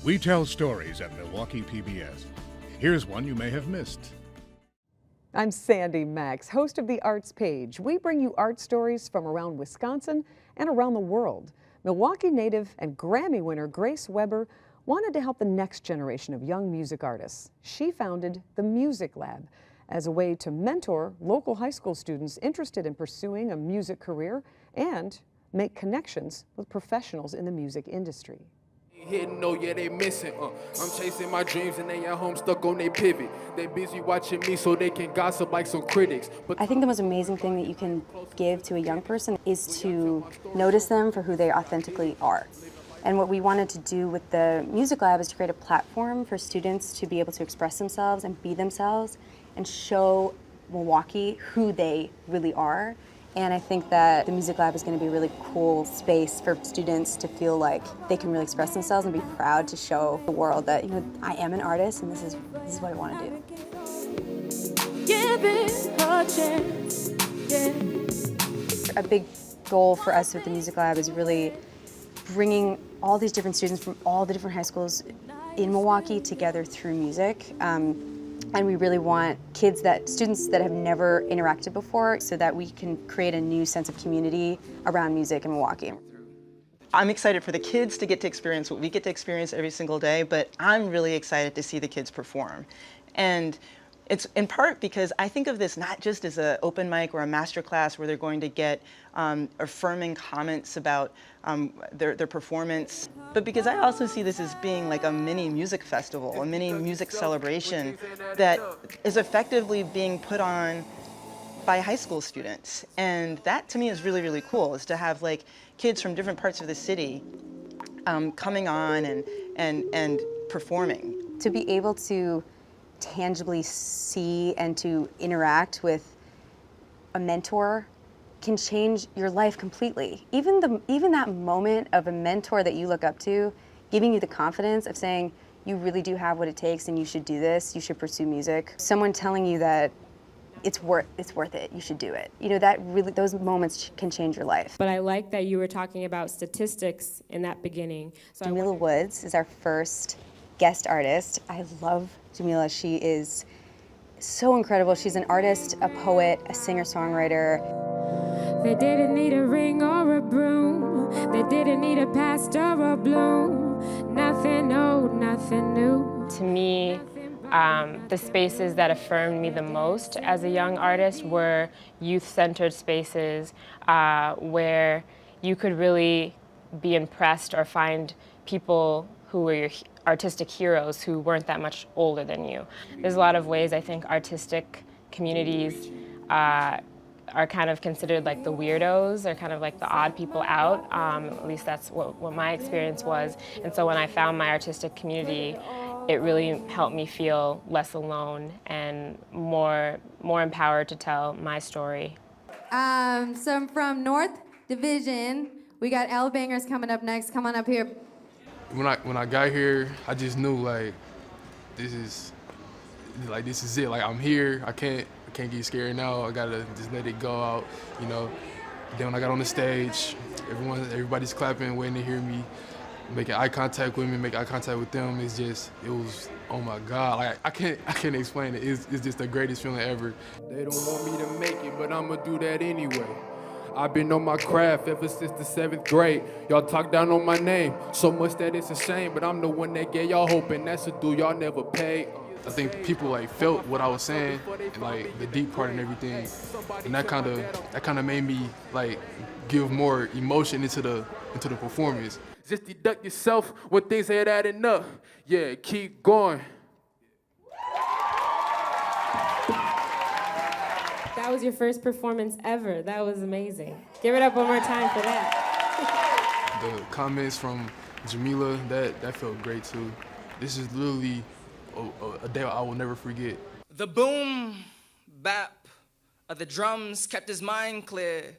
We tell stories at Milwaukee PBS. Here's one you may have missed. I'm Sandy Maxx, host of the Arts Page. We bring you art stories from around Wisconsin and around the world. Milwaukee native and Grammy winner Grace Weber wanted to help the next generation of young music artists. She founded the Music Lab as a way to mentor local high school students interested in pursuing a music career and make connections with professionals in the music industry. Hitting, no, yeah, they missing. I'm chasing my dreams and they at home stuck on their pivot. They busy watching me so they can gossip like some critics. But I think the most amazing thing that you can give to a young person is to notice them for who they authentically are. And what we wanted to do with the Music Lab is to create a platform for students to be able to express themselves and be themselves and show Milwaukee who they really are. And I think that the Music Lab is going to be a really cool space for students to feel like they can really express themselves and be proud to show the world that, you know, I am an artist and this is what I want to do. Give it a chance. A big goal for us with the Music Lab is really bringing all these different students from all the different high schools in Milwaukee together through music. And we really want students that have never interacted before so that we can create a new sense of community around music in Milwaukee. I'm excited for the kids to get to experience what we get to experience every single day, but I'm really excited to see the kids perform. And it's in part because I think of this not just as an open mic or a master class where they're going to get affirming comments about their performance, but because I also see this as being like a mini music festival, a mini music celebration that is effectively being put on by high school students. And that to me is really, really cool, is to have like kids from different parts of the city coming on and performing. To be able to tangibly see and to interact with a mentor can change your life completely. Even that moment of a mentor that you look up to, giving you the confidence of saying, you really do have what it takes and you should do this, you should pursue music. Someone telling you that it's worth it, you should do it. You know, that really, those moments can change your life. But I like that you were talking about statistics in that beginning. So Jamila Woods is our first guest artist. I love Jamila. She is so incredible. She's an artist, a poet, a singer-songwriter. They didn't need a ring or a broom. They didn't need a pastor or a bloom. Nothing old, nothing new. To me, the spaces that affirmed me the most as a young artist were youth-centered spaces where you could really be impressed or find people who were your artistic heroes who weren't that much older than you. There's a lot of ways I think artistic communities are kind of considered like the weirdos or kind of like the odd people out. At least that's what my experience was. And so when I found my artistic community, it really helped me feel less alone and more empowered to tell my story. So I'm from North Division. We got L Bangers coming up next. Come on up here. when I got here, I just knew like this is it. Like I'm here. I can't get scared now. I gotta just let it go out, you know. Then when I got on the stage, everybody's clapping, waiting to hear me, making eye contact with me, make eye contact with them. It was, oh my God, like I can't explain it. It's just the greatest feeling ever. They don't want me to make it, but I'ma do that anyway. I've been on my craft ever since the 7th grade. Y'all talk down on my name so much that it's a shame, but I'm the one that gave y'all hope, and that's a due y'all never paid. I think people like felt what I was saying and like the deep part and everything, and that kind of made me like give more emotion into the performance. Just deduct yourself when things ain't adding up. Yeah, keep going. That was your first performance ever. That was amazing. Give it up one more time for that. The comments from Jamila, that felt great too. This is literally a day I will never forget. The boom, bap of the drums kept his mind clear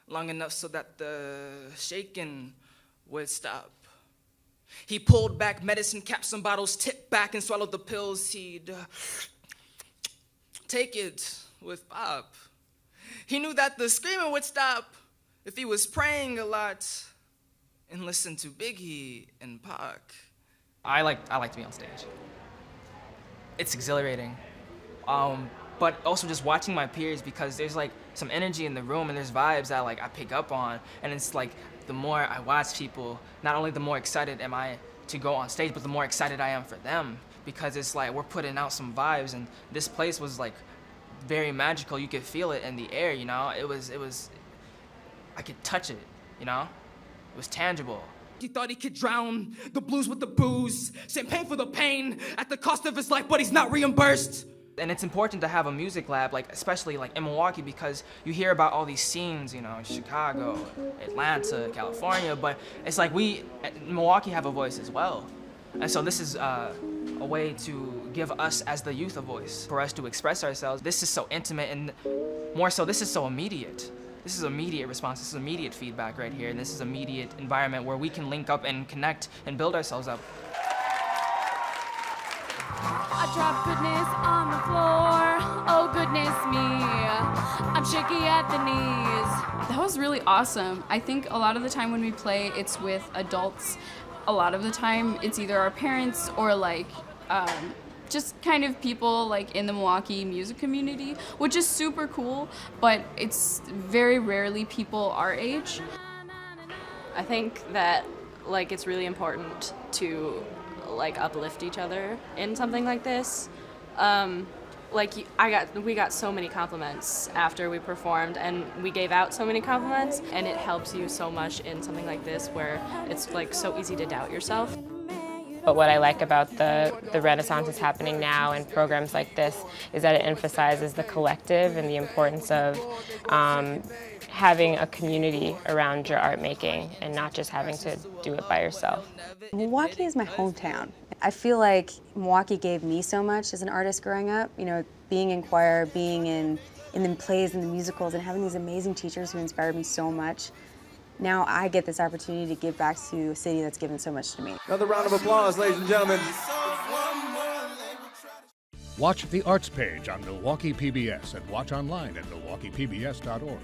long enough so that the shaking would stop. He pulled back medicine caps and bottles, tipped back and swallowed the pills. He'd take it with pop. He knew that the screaming would stop if he was praying a lot and listened to Biggie and Pac. I like to be on stage. It's exhilarating. But also just watching my peers, because there's like some energy in the room and there's vibes that like I pick up on, and it's like the more I watch people, not only the more excited am I to go on stage, but the more excited I am for them, because it's like we're putting out some vibes, and this place was like very magical. You could feel it in the air, you know? It was I could touch it, you know? It was tangible. He thought he could drown the blues with the booze, same pain for the pain at the cost of his life, but he's not reimbursed. And it's important to have a music lab, like especially like in Milwaukee, because you hear about all these scenes, you know, Chicago, Atlanta, California, but it's like we in Milwaukee have a voice as well. And so this is a way to give us as the youth a voice, for us to express ourselves. This is so intimate, and more so, this is so immediate. This is immediate response, this is immediate feedback right here, and this is immediate environment where we can link up and connect and build ourselves up. I drop goodness on the floor, oh goodness me, I'm shaky at the knees. That was really awesome. I think a lot of the time when we play, it's with adults. A lot of the time, it's either our parents or like just kind of people like in the Milwaukee music community, which is super cool, but it's very rarely people our age. I think that like it's really important to like uplift each other in something like this. We got so many compliments after we performed, and we gave out so many compliments, and it helps you so much in something like this where it's like so easy to doubt yourself. But what I like about the renaissance that's happening now and programs like this is that it emphasizes the collective and the importance of having a community around your art making and not just having to do it by yourself. Milwaukee is my hometown. I feel like Milwaukee gave me so much as an artist growing up, you know, being in choir, being in the plays and the musicals, and having these amazing teachers who inspired me so much. Now I get this opportunity to give back to a city that's given so much to me. Another round of applause, ladies and gentlemen. Watch the Arts page on Milwaukee PBS and watch online at milwaukeepbs.org.